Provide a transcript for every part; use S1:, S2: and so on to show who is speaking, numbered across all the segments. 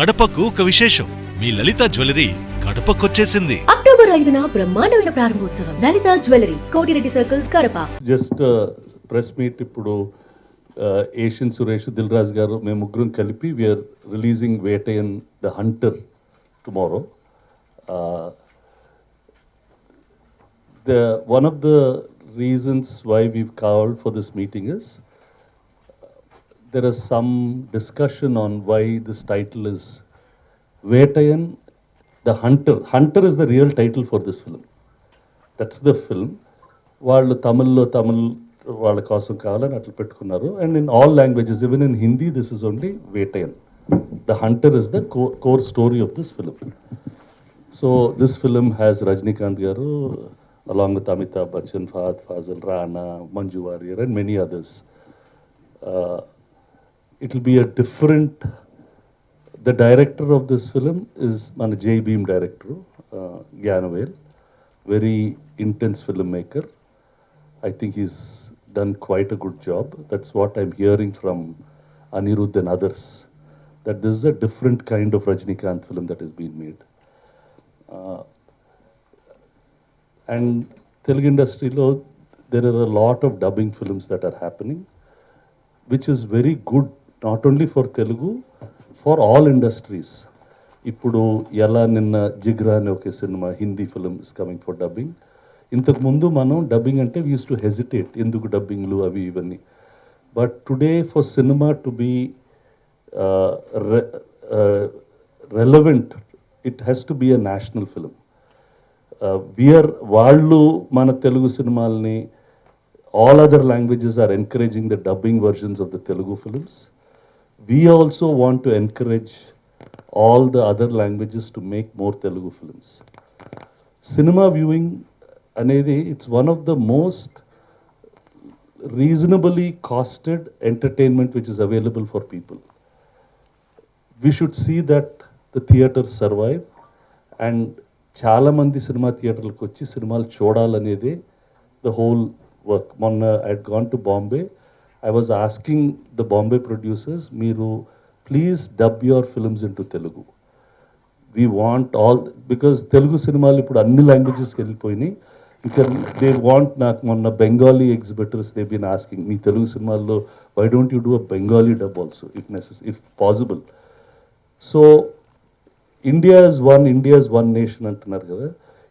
S1: కడపకు ఒక విశేషం. మీ లలిత జ్యువెలరీ కడపకొచ్చేసింది.
S2: అక్టోబర్ 5న బ్రహ్మాండమైన ప్రారంభోత్సవం. Lalitha jewellery, Kotireddy circle, Kadapa.
S3: Just press meet ఇప్పుడు ఏషియన్ సురేష్ దిల్ రాజు గారు మేము ముగ్గురం కలిపి we're releasing Vettaiyan the hunter tomorrow. One of the reasons why we've called for this meeting is there is some discussion on why this title is Vettaiyan the Hunter. Hunter is the real title for this film. That's the film. వాళ్ళు తమిళ్ వాళ్ళ కోసం కావాలని అట్లా పెట్టుకున్నారు. And in all languages, even in Hindi, this is only Vettaiyan. The hunter is the core story of this film. So this film has Rajinikanth garu along with Amitabh Bachchan, Fahad Fazil, Rana, Manju Warrier and many others. It will be a different... The director of this film is my J-Beam director, Gyanavel, very intense filmmaker. I think he's done quite a good job. That's what I'm hearing from Anirudh and others, that this is a different kind of Rajinikanth film that has been made. And Telugu industry lo, there are a lot of dubbing films that are happening, which is very good, not only for Telugu, for all industries. Ippudu Yala Ninna Jigra ane oke cinema, Hindi film is coming for dubbing. Intaku mundu manam dubbing ante we used to hesitate, enduku dubbing lu avi ivanni. But today for cinema to be relevant, it has to be a national film. వాళ్ళు మన తెలుగు సినిమాల్ని, all other languages are encouraging the dubbing versions of the Telugu films. We also want to encourage all the other languages to make more Telugu films. Cinema viewing అనేది, it's one of the most reasonably costed entertainment which is available for people. We should see that the theatres survive, and చాలామంది cinema థియేటర్లకు వచ్చి సినిమాలు చూడాలనేదే the whole work. మొన్న I had gone to Bombay. I was asking the Bombay producers, మీరు please dub your films into Telugu. We want all, because Telugu సినిమాలు ఇప్పుడు అన్ని లాంగ్వేజెస్కి వెళ్ళిపోయినాయి. ఇక దే వాంట్, నాకు మొన్న Bengali exhibitors they been asking, మీ తెలుగు సినిమాల్లో why don't you do a Bengali dub also if possible. So India is one nation అంటున్నారు కదా.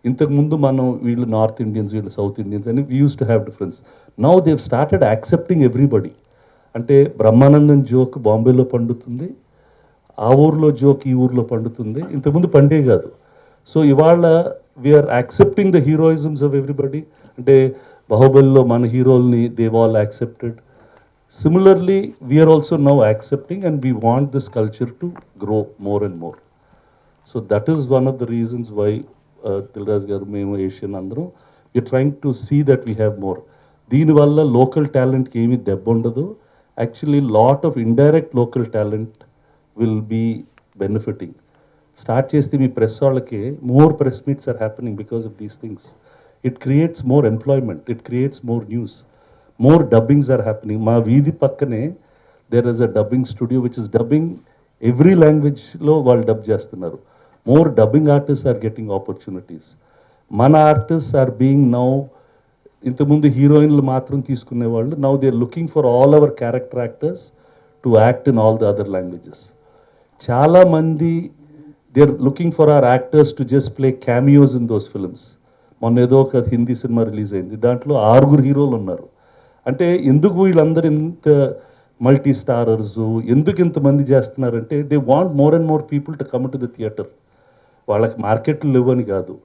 S3: ఇంతకుముందు మనం వీళ్ళు నార్త్ ఇండియన్స్, వీళ్ళు సౌత్ ఇండియన్స్ అని we use to have difference. Now they've started accepting everybody. అంటే బ్రహ్మానందం జోక్ బాంబేలో పండుతుంది, ఆ ఊర్లో జోక్ ఈ ఊర్లో పండుతుంది. ఇంతకుముందు పండే కాదు. సో ఇవాళ we're accepting the heroisms of everybody. అంటే బాహుబలిలో మన హీరోల్ని they've all accepted. Similarly we're also now accepting, and we want this culture to grow more and more. So that is one of the reasons why Dil Raju garu memo Asian andru we are trying to see that we have more. Deen valla local talent ki emi debba undadu. Actually lot of indirect local talent will be benefiting. Start chesthe mee press vallaki more press meets are happening because of these things. It creates more employment, it creates more news, more dubbings are happening. Ma veedi pakkane there is a dubbing studio which is dubbing every language lo వాళ్ళు dub చేస్తున్నారు. More dubbing artists are getting opportunities. Mana artists are being now, ఇంతకుముందు హీరోయిన్లు మాత్రం తీసుకునేవాళ్ళు, now they are looking for all our character actors to act in all the other languages. చాలా మంది they are looking for our actors to just play cameos in those films. మొన్న ఏదో ఒక Hindi cinema release అయింది, దాంట్లో 6 హీరోలు ఉన్నారు. అంటే ఎందుకు వీళ్ళందరూ ఇంత మల్టీ స్టారర్స్, ఎందుకు ఇంతమంది చేస్తున్నారంటే they want more and more people to come to the theatre. వాళ్ళకి మార్కెట్లు లేవని కాదు,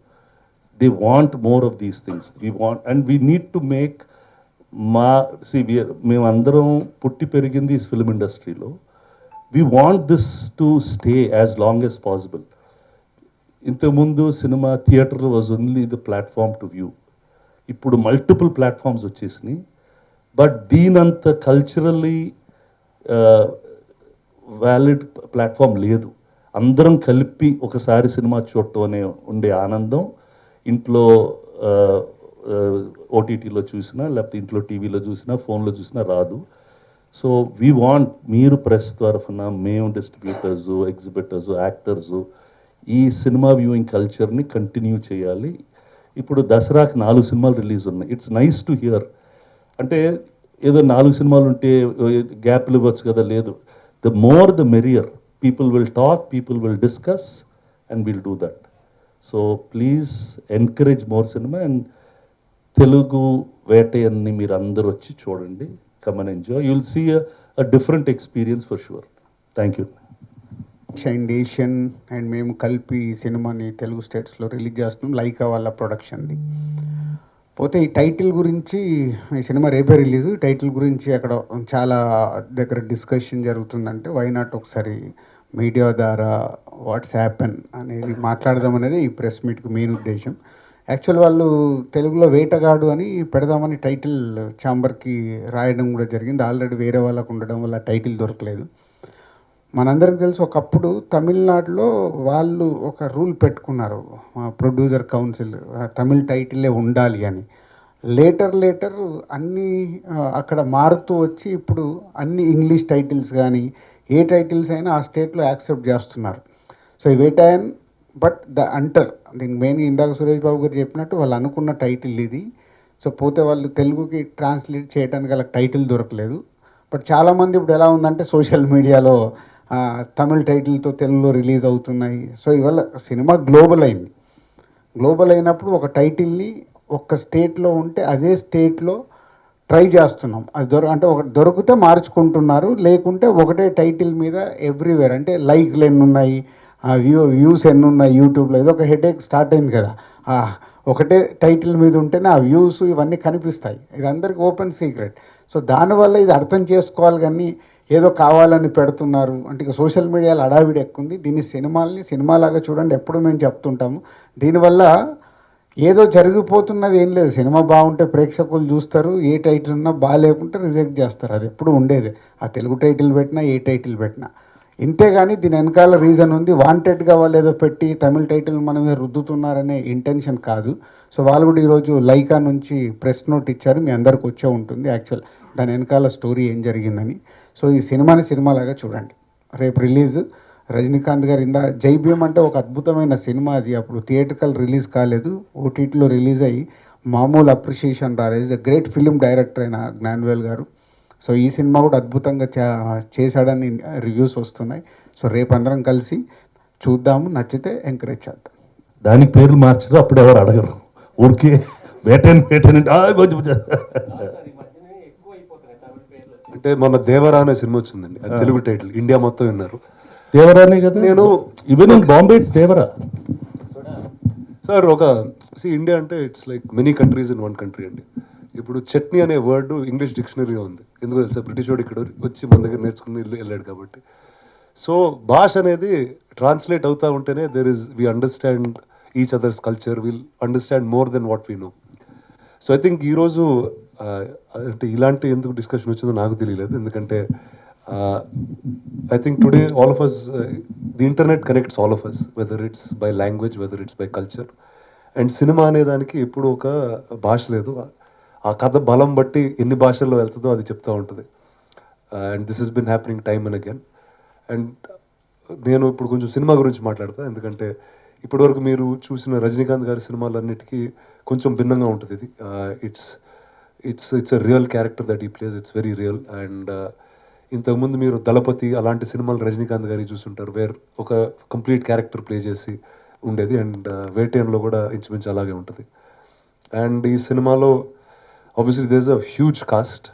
S3: they want more of these things. We want, and we need to make మేమందరం పుట్టి పెరిగింది ఈ ఫిల్మ్ ఇండస్ట్రీలో. We want this to stay as long as possible. ఇంతకుముందు cinema theatre was only the platform to view. ఇప్పుడు multiple platforms వచ్చేసినాయి. But దీనంత culturally valid platform లేదు. అందరం కలిపి ఒకసారి సినిమా చూడటం అనే ఉండే ఆనందం ఇంట్లో ఓటీటీలో చూసినా, లేకపోతే ఇంట్లో టీవీలో చూసినా, ఫోన్లో చూసినా రాదు. సో వీ వాంట్ మీరు ప్రెస్ తరఫున మేము డిస్ట్రిబ్యూటర్స్, ఎగ్జిబిటర్స్, యాక్టర్స్ ఈ సినిమా వ్యూయింగ్ కల్చర్ని కంటిన్యూ చేయాలి. ఇప్పుడు దసరాకి 4 సినిమాలు రిలీజ్ ఉన్నాయి. It's nice to hear. అంటే ఏదో 4 సినిమాలు ఉంటే గ్యాప్లు ఇవ్వచ్చు కదా, లేదు. The more the merrier. People will talk, people will discuss and will do that. So please encourage more cinema. And Telugu వేటయ్యన్ని మీరు అందరూ వచ్చి చూడండి. Come and enjoy. You will see a different experience for sure. Thank you.
S4: And Asian and మేము కలిపి ఈ సినిమాని తెలుగు స్టేట్స్లో రిలీజ్ చేస్తున్నాం, లైకా వాళ్ళ ప్రొడక్షన్ది. పోతే ఈ టైటిల్ గురించి, ఈ సినిమా రేపే రిలీజు, టైటిల్ గురించి అక్కడ చాలా దగ్గర డిస్కషన్ జరుగుతుందంటే వై నాట్ ఒకసారి మీడియా ద్వారా వాట్స్ హ్యాపెన్ అనేది మాట్లాడదాం అనేది ఈ ప్రెస్ మీట్కి మెయిన్ ఉద్దేశం. యాక్చువల్ వాళ్ళు తెలుగులో వేటగాడు అని పెడదామని టైటిల్ ఛాంబర్కి రాయడం కూడా జరిగింది. ఆల్రెడీ వేరే వాళ్ళకు ఉండడం వల్ల టైటిల్ దొరకలేదు. మనందరికి తెలుసు, ఒకప్పుడు తమిళనాడులో వాళ్ళు ఒక రూల్ పెట్టుకున్నారు, ప్రొడ్యూసర్ కౌన్సిల్, తమిళ్ టైటిలే ఉండాలి అని. లేటర్ అన్నీ అక్కడ మారుతూ వచ్చి ఇప్పుడు అన్ని ఇంగ్లీష్ టైటిల్స్ కానీ ఏ టైటిల్స్ అయినా ఆ స్టేట్లో యాక్సెప్ట్ చేస్తున్నారు. సో ఈ వేటాయన్ బట్ ద అంటర్, దీనికి మెయిన్గా ఇందాక సురేష్ బాబు గారు చెప్పినట్టు వాళ్ళు అనుకున్న టైటిల్ ఇది. సో పోతే వాళ్ళు తెలుగుకి ట్రాన్స్లేట్ చేయడానికి వాళ్ళకి టైటిల్ దొరకలేదు. బట్ చాలామంది ఇప్పుడు ఎలా ఉందంటే సోషల్ మీడియాలో తమిళ్ టైటిల్తో తెలుగులో రిలీజ్ అవుతున్నాయి. సో ఇవాళ సినిమా గ్లోబల్ అయింది. గ్లోబల్ అయినప్పుడు ఒక టైటిల్ని ఒక్క స్టేట్లో ఉంటే అదే స్టేట్లో ట్రై చేస్తున్నాం. అది అంటే ఒక దొరికితే మార్చుకుంటున్నారు, లేకుంటే ఒకటే టైటిల్ మీద ఎవ్రీవేర్, అంటే లైక్లు ఎన్ని ఉన్నాయి, వ్యూస్ ఎన్ని ఉన్నాయి యూట్యూబ్లో, ఏదో ఒక హెడేక్ స్టార్ట్ అయింది కదా. ఒకటే టైటిల్ మీద ఉంటేనే ఆ వ్యూస్ ఇవన్నీ కనిపిస్తాయి. ఇది అందరికీ ఓపెన్ సీక్రెట్. సో దానివల్ల ఇది అర్థం చేసుకోవాలి, కానీ ఏదో కావాలని పెడుతున్నారు అంటే ఇక సోషల్ మీడియాలో అడావిడి ఎక్కుంది. దీన్ని సినిమాలాగా చూడండి, ఎప్పుడు మేము చెప్తుంటాము. దీనివల్ల ఏదో జరిగిపోతున్నది ఏం లేదు. సినిమా బాగుంటే ప్రేక్షకులు చూస్తారు, ఏ టైటిల్ ఉన్నా బాగాలేకుంటే రిజెక్ట్ చేస్తారు. అది ఎప్పుడు ఉండేది, ఆ తెలుగు టైటిల్ పెట్టినా ఏ టైటిల్ పెట్టినా ఇంతేగాని దీని వెనకాల రీజన్ ఉంది. వాంటెడ్గా వాళ్ళు ఏదో పెట్టి తమిళ టైటిల్ మనమే రుద్దుతున్నారనే ఇంటెన్షన్ కాదు. సో వాళ్ళు కూడా ఈరోజు లైకా నుంచి ప్రెస్ నోట్ ఇచ్చారు, మీ అందరికి వచ్చే ఉంటుంది యాక్చువల్ దాని వెనకాల స్టోరీ ఏం జరిగిందని. సో ఈ సినిమాలాగా చూడండి. రేపు రిలీజ్ రజనీకాంత్ గారు జై భీమ్ అంటే ఒక అద్భుతమైన సినిమా. అది అప్పుడు థియేటర్కల్ రిలీజ్ కాలేదు, ఓటీటీలో రిలీజ్ అయ్యి మామూలు అప్రిషియేషన్ రాలేదు. గ్రేట్ ఫిలిం డైరెక్టర్ అయిన జ్ఞాన్వేల్ గారు. సో ఈ సినిమా కూడా అద్భుతంగా చేశాడని రివ్యూస్ వస్తున్నాయి. సో రేపు అందరం కలిసి చూద్దాము, నచ్చితే ఎంకరేజ్ చేద్దాం.
S3: దానికి పేర్లు మార్చరు, అప్పుడు ఎవరు అడగరు. ఊరికే వేటన్
S5: అంటే మొన్న దేవరా అనే సినిమా వచ్చిందండి, అది తెలుగు టైటిల్, ఇండియా మొత్తం విన్నారు.
S3: దేవరానే కదా. నేను even in Bombay it's Devara
S5: sir. India అంటే it's like many countries in one country అండి. ఇప్పుడు చట్నీ అనే వర్డ్ ఇంగ్లీష్ డిక్షనరీలో ఉంది. ఎందుకు తెలుసా? బ్రిటిష్ వాడు ఇక్కడ వచ్చి మన దగ్గర నేర్చుకుని వెళ్ళాడు కాబట్టి. సో భాష అనేది ట్రాన్స్లేట్ అవుతూ ఉంటేనే we understand each others culture, will understand more than what we know. So I think ఈరోజు అంటే ఇలాంటి ఎందుకు డిస్కషన్ వచ్చిందో నాకు తెలియలేదు. ఎందుకంటే I think today all of us, the internet connects all of us, whether it's by language, whether it's by culture. And cinema అనే దానికి ఎప్పుడు ఒక భాష లేదు. ఆ కథ బలం బట్టి ఎన్ని భాషల్లో వెళ్తుందో అది చెప్తూ ఉంటుంది. And this has been happening time and again. And నేను ఇప్పుడు కొంచెం సినిమా గురించి మాట్లాడతా, ఎందుకంటే ఇప్పటివరకు మీరు చూసిన రజనీకాంత్ గారి సినిమాలన్నిటికీ కొంచెం భిన్నంగా ఉంటుంది ఇది. It's a real character that ఈ place, it's very real. And ఇంతకుముందు మీరు దళపతి అలాంటి సినిమాలు రజనీకాంత్ గారి చూసుంటారు, వేర్ ఒక కంప్లీట్ క్యారెక్టర్ ప్లే చేసి ఉండేది. అండ్ వేటయ్యన్లో కూడా ఇంచుమించు అలాగే ఉంటుంది. అండ్ ఈ సినిమాలో obviously there is a huge cast.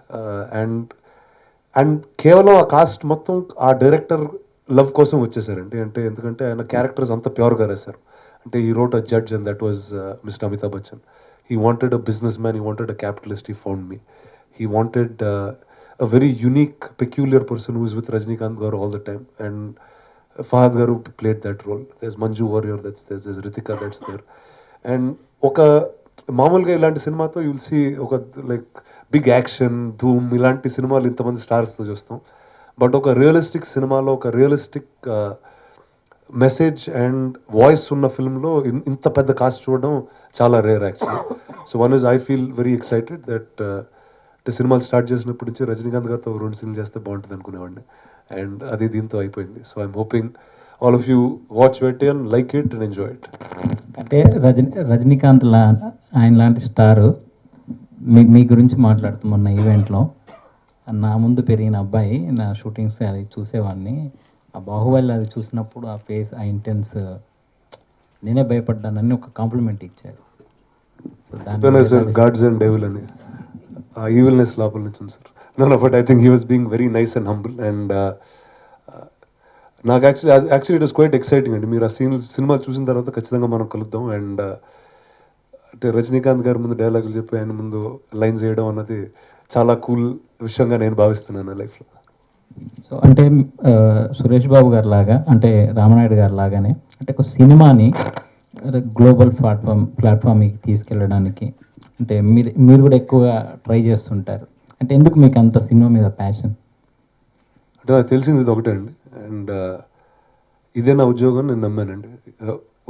S5: And కేవలం ఆ కాస్ట్ మొత్తం ఆ డైరెక్టర్ లవ్ కోసం వచ్చేసారండి. అంటే ఎందుకంటే ఆయన క్యారెక్టర్స్ అంత ప్యూర్గా రాశారు. అంటే ఈ wrote a judge and that was mister Amitabh Bachchan. He wanted a businessman, he wanted a capitalist, he found me. He wanted a very unique, peculiar person who is with Rajinikanth garu all the time. And Fahad garu played that role. There's Manju Warrior that's there, there's Ritika that's there. And oka మామూలుగా ఇలాంటి సినిమాతో you will see ఒక like big action, ధూమ్ ఇలాంటి సినిమాలు ఇంతమంది స్టార్స్తో చూస్తాం. But ఒక realistic సినిమాలో ఒక రియలిస్టిక్ మెసేజ్ అండ్ వాయిస్ ఉన్న ఫిల్మ్లో ఇంత పెద్ద కాస్ట్ చూడడం చాలా rare actually. So one is I feel very excited that సినిమాలు స్టార్ట్ చేసినప్పటి నుంచి రజనీకాంత్ గారితో 2 సినిమాలు చేస్తే బాగుంటుంది అనుకునేవాడిని, అండ్ అది దీంతో అయిపోయింది. So I'm hoping all of you watch Vettaiyan, like it and enjoy it.
S6: అంటే రజనీకాంత్ ఆయన లాంటి స్టారు మీ గురించి మాట్లాడుతున్న ఈవెంట్లో నా ముందు పెరిగిన అబ్బాయి నా షూటింగ్స్ అది చూసేవాడిని. ఆ బాహుబలి అది చూసినప్పుడు ఆ ఫేస్, ఆ ఇంటెన్స్, నేనే భయపడ్డానని ఒక కాంప్లిమెంట్ ఇచ్చారు. So
S5: sir gods and devil అని ఆ ఈవిల్నెస్ లోపల నుంచి ఉంది sir. No but I think he was being very nice and humble, and నాకు actually it was quite exciting అండి. మీరు ఆ సినిమా చూసిన తర్వాత ఖచ్చితంగా మనం కలుద్దాం, అండ్ అంటే రజనీకాంత్ గారి ముందు డైలాగులు చెప్పి ఆయన ముందు లైన్స్ వేయడం అన్నది చాలా కూల్ విషయంగా నేను భావిస్తున్నాను లైఫ్లో.
S6: సో అంటే సురేష్ బాబు గారి లాగా, అంటే రామనాయుడు గారి లాగానే, అంటే ఒక సినిమాని గ్లోబల్ ప్లాట్ఫామ్కి తీసుకెళ్ళడానికి అంటే మీరు కూడా ఎక్కువగా ట్రై చేస్తుంటారు. అంటే ఎందుకు మీకు అంత సినిమా మీద ప్యాషన్?
S5: అంటే నాకు తెలిసింది ఇది ఒకటే అండి, అండ్ ఇదే నా ఉద్యోగం నేను నమ్మానండి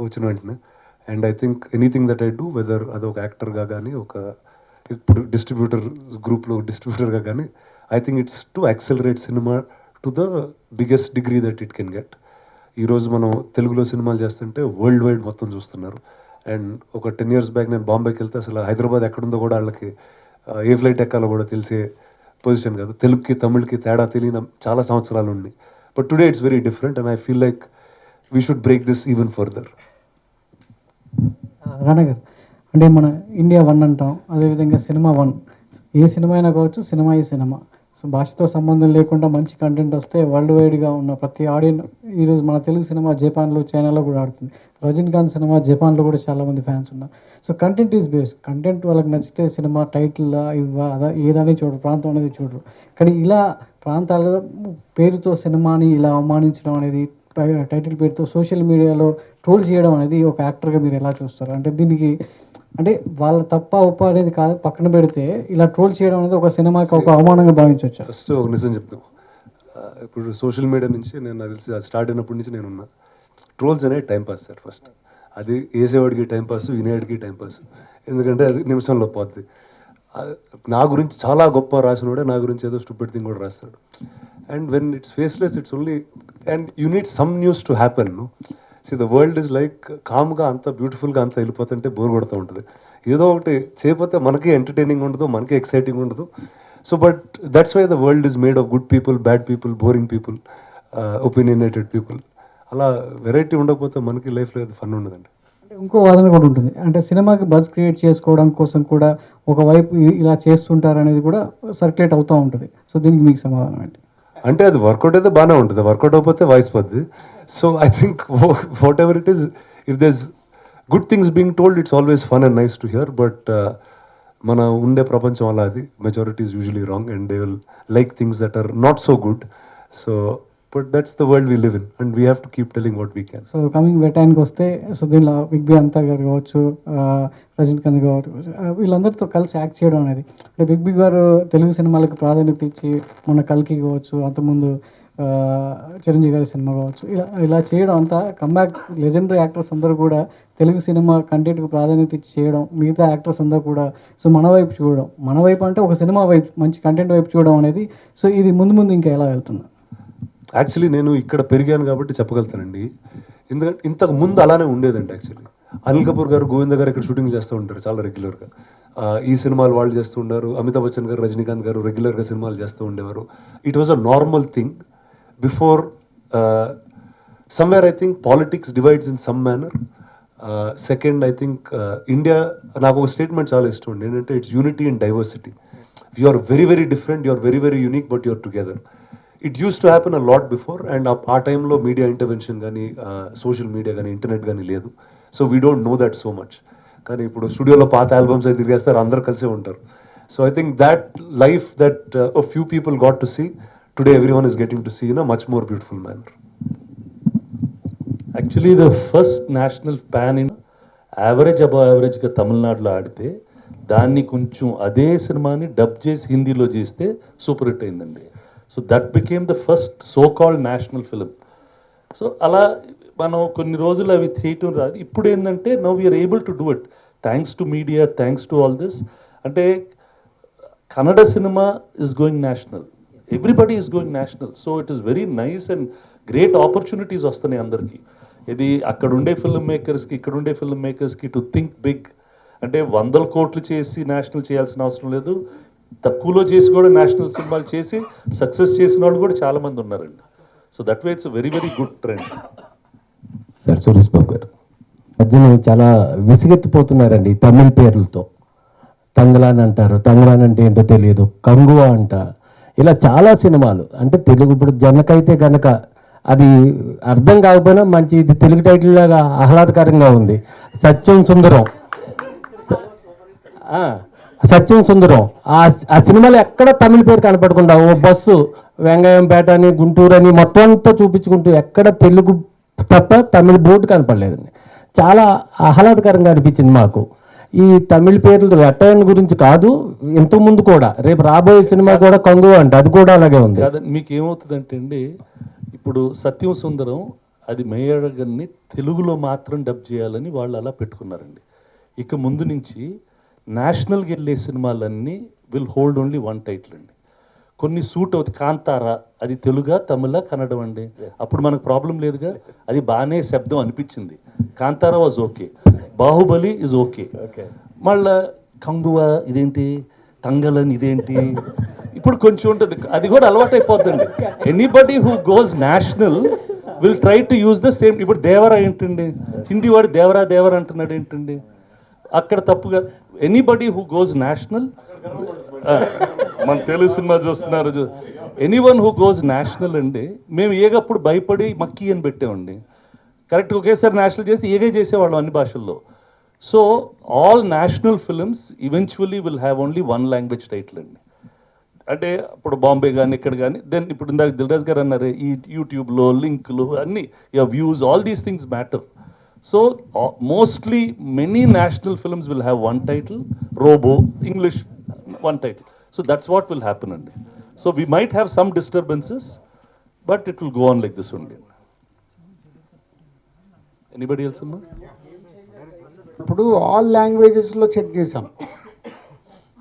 S5: వచ్చిన వెంటనే. And I think anything that I do, whether అది ఒక యాక్టర్గా కానీ, ఒక ఇప్పుడు డిస్ట్రిబ్యూటర్ గ్రూప్లో డిస్ట్రిబ్యూటర్గా కానీ, I think it's to accelerate cinema to the biggest degree that it can get. ఈరోజు మనం తెలుగులో సినిమాలు చేస్తుంటే వరల్డ్ వైడ్ మొత్తం చూస్తున్నారు. అండ్ ఒక 10 years బ్యాక్ నేను బాంబేకి వెళ్తే అసలు హైదరాబాద్ ఎక్కడుందో కూడా వాళ్ళకి ఏ ఫ్లైట్ ఎక్కాలో కూడా తెలిసే పొజిషన్ కాదు. తెలుగుకి తమిళ్కి తేడా తెలియని చాలా సంవత్సరాలు ఉన్నాయి. But today it's very different, and I feel like we should break this even further.
S7: రానా గారు, అంటే మన ఇండియా 1 అంటాం, అదేవిధంగా సినిమా 1. ఏ సినిమా అయినా కావచ్చు, సినిమా ఈ సినిమా. సో భాషతో సంబంధం లేకుండా మంచి కంటెంట్ వస్తే వరల్డ్ వైడ్గా ఉన్న ప్రతి ఆడియన్స్, ఈరోజు మన తెలుగు సినిమా జపాన్లో, చైనాలో కూడా ఆడుతుంది. రజనీకాంత్ సినిమా జపాన్లో కూడా చాలామంది ఫ్యాన్స్ ఉన్నారు. So content is based. Content వాళ్ళకి నచ్చితే సినిమా టైటిల్ ఇవ్వ అదా ఏదని చూడరు, ప్రాంతం అనేది చూడరు. కానీ ఇలా ప్రాంతాల పేరుతో సినిమాని ఇలా అవమానించడం అనేది, టైటిల్ పేరుతో సోషల్ మీడియాలో ట్రోల్ చేయడం అనేది ఒక యాక్టర్గా మీరు ఎలా చూస్తారు? అంటే దీనికి అంటే వాళ్ళ తప్ప ఉప్ప అనేది కాదు, పక్కన పెడితే ఇలా ట్రోల్ చేయడం అనేది ఒక సినిమాకి ఒక అవమానంగా భావించవచ్చు.
S5: ఫస్ట్ ఒక నిజం చెప్తాం, ఇప్పుడు సోషల్ మీడియా నుంచి నేను నాకు తెలిసి అది స్టార్ట్ అయినప్పటి నుంచి నేను ఉన్నా. ట్రోల్స్ అనేది టైంపాస్ సార్. ఫస్ట్ అది వేసేవాడికి టైంపాస్, వినేవాడికి టైంపాస్, ఎందుకంటే అది నిమిషంలో పోద్ది. నా గురించి చాలా గొప్ప రాసినోడే నా గురించి ఏదో స్టూపిడ్ థింగ్ కూడా రాస్తాడు. And when it's faceless, it's only, and you need some news to happen. See the world is like కామ్గా అంత బ్యూటిఫుల్గా అంత వెళ్ళిపోతుంటే బోర్ కొడుతూ ఉంటుంది. ఏదో ఒకటి చేయకపోతే మనకి ఎంటర్టైనింగ్ ఉండదు, మనకి ఎక్సైటింగ్ ఉండదు. So but that's why the world is made of good people, bad people, boring people, opinionated people. అలా వెరైటీ ఉండకపోతే మనకి లైఫ్లో ఏదో ఫన్ ఉండదండి.
S7: ఇంకో వాదన కూడా ఉంటుంది, అంటే సినిమాకి బజ్ క్రియేట్ చేసుకోవడం కోసం కూడా ఒకవైపు ఇలా చేస్తుంటారు అనేది కూడా సర్క్యులేట్ అవుతూ ఉంటుంది. సో దీనికి మీకు సమాధానం ఏంటి?
S5: అంటే అది వర్కౌట్ అయితే బాగానే ఉంటుంది, వర్కౌట్ అయిపోతే వాయిస్ పోద్ది. So I think whatever it is, if these good things being told, it's always fun and nice to hear. But మన ఉండే ప్రపంచం అలా, అది majority is usually wrong and they will like things that are not so good. So but that's the world we live in, and we have to keep telling what we can.
S7: So coming వెట్టాయన్కి వస్తే, సో దీనిలో big B అంతా గారు కావచ్చు, రజనీకాంత్ కావచ్చు, వీళ్ళందరితో కలిసి యాక్ట్ చేయడం అనేది, అంటే బిగ్ బి గారు తెలుగు సినిమాలకు ప్రాధాన్యత ఇచ్చి మొన్న కల్కి కావచ్చు, అంతకుముందు చిరంజీవి గారి సినిమా కావచ్చు, ఇలా చేయడం అంతా కంబ్యాక్ లెజెండరీ యాక్టర్స్ అందరూ కూడా తెలుగు సినిమా కంటెంట్కి ప్రాధాన్యత ఇచ్చి చేయడం, మిగతా యాక్టర్స్ అందరూ కూడా సో మన వైపు చూడడం, మన వైపు అంటే ఒక సినిమా వైపు, మంచి కంటెంట్ వైపు చూడడం అనేది, సో ఇది ముందు ముందు ఇంకా ఎలా వెళ్తుంది?
S5: యాక్చువల్లీ నేను ఇక్కడ పెరిగాను కాబట్టి చెప్పగలుగుతానండి. ఎందుకంటే ఇంతకు ముందు అలానే ఉండేదండి. యాక్చువల్లీ అనిల్ కపూర్ గారు, గోవింద గారు ఇక్కడ షూటింగ్ చేస్తూ ఉంటారు చాలా రెగ్యులర్గా. ఈ సినిమాలు వాళ్ళు చేస్తూ ఉంటారు. అమితాబ్ బచ్చన్ గారు, రజనీకాంత్ గారు రెగ్యులర్గా సినిమాలు చేస్తూ ఉండేవారు. It was a normal thing before. Somewhere I think politics divides in some manner. Second, I think India, నాకు ఒక స్టేట్మెంట్ చాలా ఇష్టం అండి, ఏంటంటే it's unity and diversity. You are very very different, you are very very unique, but you are together. It used to happen a lot before, and ఆ టైంలో media intervention కానీ, social media కానీ, internet కానీ లేదు. So we don't know that so much. కానీ ఇప్పుడు స్టూడియోలో పాత ఆల్బమ్స్ అయితే తిరిగేస్తారు, అందరూ కలిసే ఉంటారు. So I think that life that a few people got to see, today everyone is getting to see in a much more beautiful manner.
S3: Actually the first national pan in average above యావరేజ్గా తమిళనాడులో ఆడితే, దాన్ని కొంచెం అదే సినిమాని dub చేసి హిందీలో చేస్తే సూపర్ హిట్ అయిందండి. So that became the first so called national film. So అలా మనం కొన్ని రోజులు అవి థియేటర్ రాదు. ఇప్పుడు ఏంటంటే now we are able to do it thanks to media, thanks to all this. అంటే Kannada cinema is going national. Everybody is going national. So it is very nice and great opportunities వస్తున్నాయి అందరికీ. ఇది అక్కడ ఉండే film మేకర్స్కి ఇక్కడ ఉండే film మేకర్స్కి to think big. అంటే 100 కోట్లు చేసి నేషనల్ చేయాల్సిన అవసరం లేదు, తక్కువలో చేసి కూడా నేషనల్ సినిమాలు చేసి సక్సెస్ చేసిన వాళ్ళు కూడా చాలామంది ఉన్నారండి. So that way it's very very good trend.
S8: Sir Suresh Babu garu మధ్యన చాలా విసిగెత్తిపోతున్నారండి తమిళ పేర్లతో. తంగలాన్ అంటారు, తంగలాన్ అంటే ఏంటో తెలియదు, కంగువా అంట, ఇలా చాలా సినిమాలు. అంటే తెలుగు ఇప్పుడు జనకైతే గనక అది అర్థం కాకపోయినా మంచి ఇది తెలుగు టైటిల్ లాగా ఆహ్లాదకరంగా ఉంది. సత్యం సుందరం, సత్యం సుందరం ఆ సినిమాలో ఎక్కడ తమిళ పేరు కనపడకుండా ఓ బస్సు వెంగయ్యంపేట అని గుంటూరు అని మొత్తం అంతా చూపించుకుంటూ ఎక్కడ తెలుగు తప్ప తమిళ బోర్డు కనపడలేదండి. చాలా ఆహ్లాదకరంగా అనిపించింది మాకు. ఈ తమిళ పేర్లు వెట్టయన్ గురించి కాదు, ఇంతకుముందు కూడా రేపు రాబోయే సినిమా కూడా కంగు అంట, అది కూడా అలాగే ఉంది.
S3: మీకు ఏమవుతుందంటే అండి, ఇప్పుడు సత్యం సుందరం అది మేయడగన్ని తెలుగులో మాత్రం డబ్ చేయాలని వాళ్ళు అలా పెట్టుకున్నారండి. ఇక ముందు నుంచి నేషనల్కి వెళ్ళే సినిమాలన్నీ will hold only one title అండి. కొన్ని సూట్ అవుతుంది. కాంతారా అది తెలుగా తమిళ కన్నడం అండి, అప్పుడు మనకు ప్రాబ్లం లేదుగా, అది బాగానే శబ్దం అనిపించింది. Kantara was okay, Baahubali is okay. మళ్ళా కంగువా ఇదేంటి, తంగలన్ ఇదేంటి, ఇప్పుడు కొంచెం ఉంటుంది, అది కూడా అలవాటు అయిపోద్దండి. Anybody who goes national will try to use the same. ఇప్పుడు దేవరా ఏంటండి, హిందీ వాడు దేవరా దేవరా అంటున్నాడు ఏంటండి, అక్కడ తప్పుగా. ఎనీబడి హూ గోస్ నేషనల్, మన తెలుగు సినిమా చూస్తున్నారు, ఎనీవన్ హూ గోస్ నేషనల్ అండి. మేము ఏగప్పుడు భయపడి మక్కీ అని పెట్టామండి, కరెక్ట్ ఒకేసారి నేషనల్ చేసి ఏగే చేసేవాళ్ళం అన్ని భాషల్లో. So all national films eventually will have only one language title అండి. అంటే ఇప్పుడు బాంబే కానీ ఇక్కడ కానీ, దెన్ ఇప్పుడు ఇందాక దిల్ రాజు గారు అన్నారు ఈ యూట్యూబ్లో లింకులు అన్నీ, your views, all these things matter. So mostly many national films will have one title, Robo, English, one title. So that's what will happen. So we might have some disturbances, but it will go on like this only. Anybody else?
S4: ఇప్పుడు all లాంగ్వేజెస్లో check చేసాం,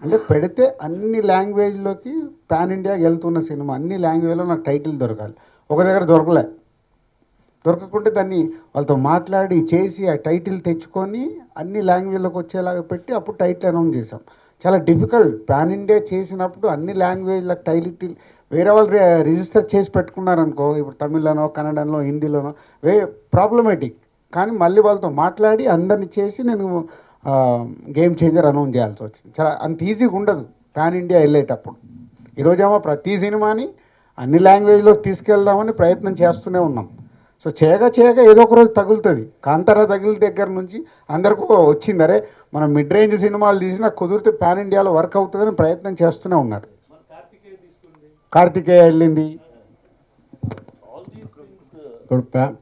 S4: అంటే పెడితే అన్ని లాంగ్వేజ్లోకి pan India వెళ్తున్న cinema అన్ని లాంగ్వేజ్లో నాకు title దొరకాలి. ఒక దగ్గర దొరకకుంటే దాన్ని వాళ్ళతో మాట్లాడి చేసి ఆ టైటిల్ తెచ్చుకొని అన్ని లాంగ్వేజ్లోకి వచ్చేలాగా పెట్టి అప్పుడు టైటిల్ అనౌన్స్ చేసాం. చాలా డిఫికల్ట్. పాన్ ఇండియా చేసినప్పుడు అన్ని లాంగ్వేజ్లకు టైటిల్ వేరే వాళ్ళు రిజిస్టర్ చేసి పెట్టుకున్నారనుకో, ఇప్పుడు తమిళ్లోనో కన్నడలో హిందీలోనో ప్రాబ్లమేటిక్. కానీ మళ్ళీ వాళ్ళతో మాట్లాడి అందరిని చేసి నేను గేమ్ చేంజర్ అనౌన్స్ చేయాల్సి వచ్చింది. చాలా అంత ఈజీగా ఉండదు పాన్ ఇండియా వెళ్ళేటప్పుడు. ఈరోజేమో ప్రతి సినిమాని అన్ని లాంగ్వేజ్లోకి తీసుకెళ్దామని ప్రయత్నం చేస్తూనే ఉన్నాం. సో చేయగా ఏదో ఒక రోజు తగులుతుంది. కాంతారా తగిలి దగ్గర నుంచి అందరికీ వచ్చింది, అరే మనం మిడ్ రేంజ్ సినిమాలు తీసినా కుదిరితే పాన్ ఇండియాలో వర్క్ అవుతుందని ప్రయత్నం చేస్తూనే ఉన్నారు. కార్తికేయ వెళ్ళింది,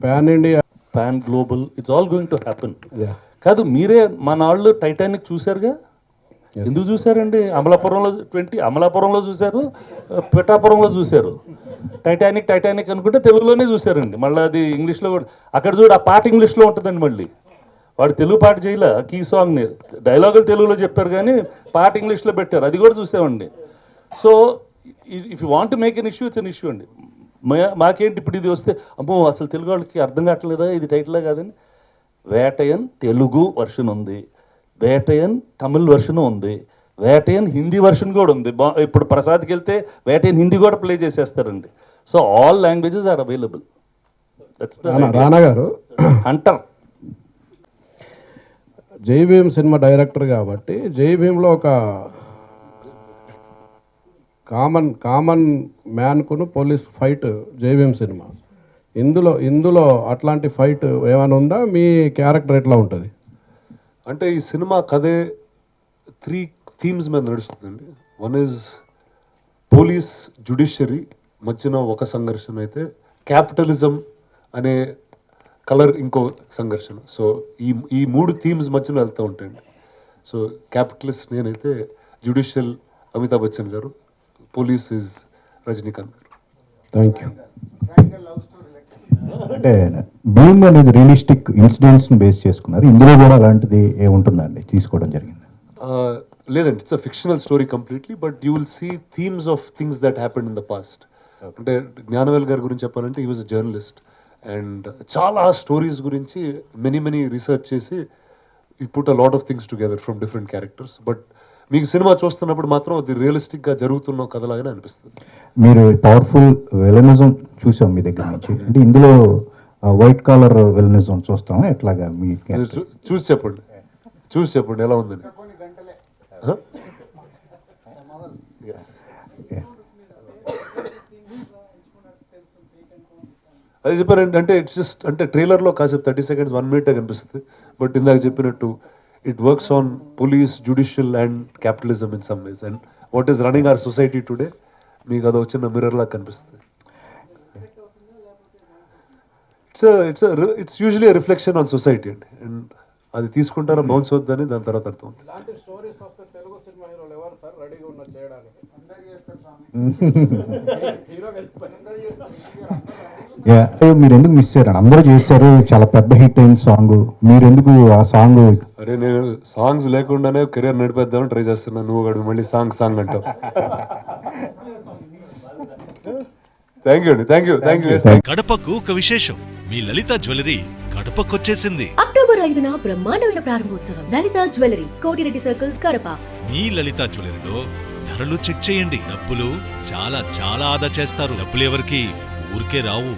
S5: pan India,
S3: pan global, it's all going to happen. కాదు మీరే మన వాళ్ళు టైటానిక్ చూశారుగా, ఎందుకు చూశారండి? అమలాపురంలో చూశారు, పిఠాపురంలో చూశారు. టైటానిక్ అనుకుంటే తెలుగులోనే చూశారండి. మళ్ళీ అది ఇంగ్లీష్లో కూడా, అక్కడ చూడు ఆ పాట ఇంగ్లీష్లో ఉంటుందండి. మళ్ళీ వాడు తెలుగు పాట చేయలే, కీ సాంగ్ని డైలాగులు తెలుగులో చెప్పారు కానీ పాట ఇంగ్లీష్లో పెట్టారు, అది కూడా చూసామండి. So if you want to make an issue, it's an issue అండి. మాకేంటి ఇప్పుడు ఇది వస్తే అమ్మో అసలు తెలుగు వాళ్ళకి అర్థం కావట్లేదా ఇది టైటిలే కాదని. వేటయన్ తెలుగు వర్షన్ ఉంది, వేటయన్ తమిళ్ వర్షన్ ఉంది, వేటయన్ హిందీ వర్షన్ కూడా ఉంది. ఇప్పుడు ప్రసాద్కి వెళ్తే వేటయన్ హిందీ కూడా ప్లే చేసేస్తారండి. So all languages are available.
S5: Rana garu
S3: hunter
S5: జై భీమ్ సినిమా డైరెక్టర్ కాబట్టి జై భీమ్లో ఒక కామన్ మ్యాన్కును పోలీస్ ఫైట్ జై భీమ్ సినిమా, ఇందులో అట్లాంటి ఫైట్ ఏమైనా ఉందా? మీ క్యారెక్టర్ ఎట్లా ఉంటుంది? అంటే ఈ సినిమా కథే 3 థీమ్స్ మీద నడుస్తుందండి. వన్ ఈజ్ పోలీస్ జ్యుడిషియరీ మధ్యన ఒక సంఘర్షణ అయితే, క్యాపిటలిజం అనే కలర్ ఇంకో సంఘర్షణ. సో ఈ 3 థీమ్స్ మధ్యన వెళ్తూ ఉంటాయండి. సో క్యాపిటలిస్ట్ నేనైతే, జ్యుడిషియల్ అమితాబ్ బచ్చన్ గారు, పోలీస్ ఇస్ రజనీకాంత్ గారు. Thank you.
S9: అంటే భీమ్ అనేది రియలిస్టిక్ ఇన్సిడెంట్స్ని బేస్ చేసుకున్నారు, ఇందులో కూడా అలాంటిది ఏముంటుందండి తీసుకోవడం జరిగింది?
S5: లేదండి, it's a fictional story completely, but you will see themes of things that happened in the past. అంటే జ్ఞానవేల్ గారి గురించి చెప్పాలంటే, he was a journalist and చాలా స్టోరీస్ గురించి మెనీ రీసెర్చ్ చేసి ఈ put a lot of things together from different characters. But మీకు cinema చూస్తున్నప్పుడు మాత్రం అది రియలిస్టిక్గా జరుగుతున్న కథలాగానే అనిపిస్తుంది.
S9: మీరు పవర్ఫుల్ విలనిజం చూసాం మీ దగ్గర నుంచి, అంటే ఇందులో వైట్ కాలర్ విలనిజం చూస్తాం ఎట్లాగా మీ
S5: మీరు చూసి చెప్పండి ఎలా ఉందని. Huh? Yes. అది చెప్పారంటే, అంటే ఇట్స్ జస్ట్ అంటే ట్రైలర్లో కాసేపు 30 seconds 1 minute కనిపిస్తుంది, బట్ ఇందాక చెప్పినట్టు it works on police, judicial and capitalism in some ways, and what is running our society today మీకు అది వచ్చిన మిర్రర్ లాగా కనిపిస్తుంది. It's usually reflection on society అండి, అండ్ అది తీసుకుంటారా బౌన్స్ అవుతుందని దాని తర్వాత అర్థం అవుతుంది.
S9: మీరు ఎందుకు మిస్ అయ్యారు? అందరూ చేశారు, చాలా పెద్ద హిట్ అయిన సాంగ్, మీరు ఎందుకు ఆ సాంగ్?
S5: అరే నేను సాంగ్స్ లేకుండానే కెరీర్ నడిపేద్దామని ట్రై చేస్తున్నా, నువ్వు గడు మళ్ళీ సాంగ్ అంటావు. థ్యాంక్ యూ అండి, థ్యాంక్ యూ.
S1: కడపకు ఒక విశేషం, మీ లలిత జ్యువెలరీ కడపకొచ్చేసింది.
S2: అక్టోబర్ 5న బ్రహ్మాండమైన ప్రారంభోత్సవం. Lalitha jewellery, Kotireddy circle, Kadapa.
S1: మీ లలిత జ్యువెలరీలో ధరలు చెక్ చేయండి. డబ్బులు చాలా చాలా ఆదా చేస్తారు. డబ్బులు ఎవరికి ఊరికే రావు.